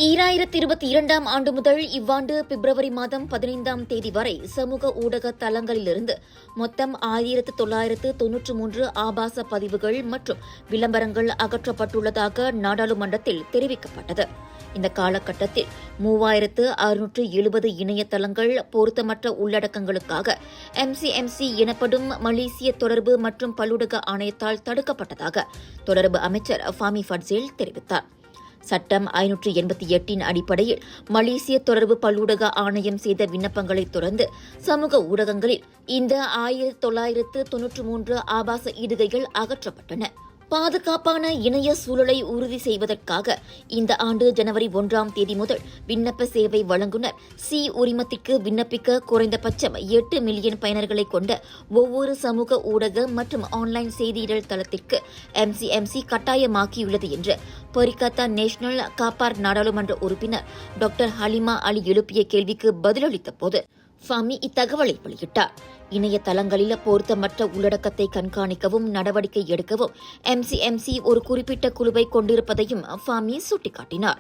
2022 ஆண்டு முதல் இவ்வாண்டு பிப்ரவரி மாதம் 15ஆம் தேதி வரை சமூக ஊடக தளங்களிலிருந்து மொத்தம் 1993 ஆபாச பதிவுகள் மற்றும் விளம்பரங்கள் அகற்றப்பட்டுள்ளதாக நாடாளுமன்றத்தில் தெரிவிக்கப்பட்டது. இந்த காலகட்டத்தில் 3670 இணையதளங்கள் பொருத்தமற்ற உள்ளடக்கங்களுக்காக MCMC எனப்படும் மலேசிய தொடர்பு மற்றும் பல்லுலக ஆணையத்தால் தடுக்கப்பட்டதாக தொடர்பு அமைச்சர் ஃபாமி ஃபட்சேல் தெரிவித்தார். சட்டம் 588 அடிப்படையில் மலேசிய தொடர்பு பல்லூடக ஆணையம் செய்த விண்ணப்பங்களை தொடர்ந்து சமூக ஊடகங்களில் இந்த 1993 ஆபாச இடுகைகள் அகற்றப்பட்டன. பாதுகாப்பான இணைய சூழலை உறுதி செய்வதற்காக இந்த ஆண்டு ஜனவரி 1ஆம் தேதி முதல் விண்ணப்ப சேவை வழங்குனர் சி உரிமத்திற்கு விண்ணப்பிக்க குறைந்தபட்சம் 8 மில்லியன் பயனர்களை கொண்ட ஒவ்வொரு சமூக ஊடக மற்றும் ஆன்லைன் செய்தியிடல் தளத்திற்கு MCMC கட்டாயமாக்கியுள்ளது என்று பரிகத்தா நேஷனல் காப்பார் நாடாளுமன்ற உறுப்பினர் டாக்டர் ஹலிமா அலி எழுப்பிய கேள்விக்கு பதிலளித்த போது ஃபாமி இத்தகவலை வெளியிட்டார். இணையதளங்களில் பொருத்தமற்ற உள்ளடக்கத்தை கண்காணிக்கவும் நடவடிக்கை எடுக்கவும் MCMC ஒரு குறிப்பிட்ட குழுவை கொண்டிருப்பதையும் ஃபாமி சுட்டிக்காட்டினார்.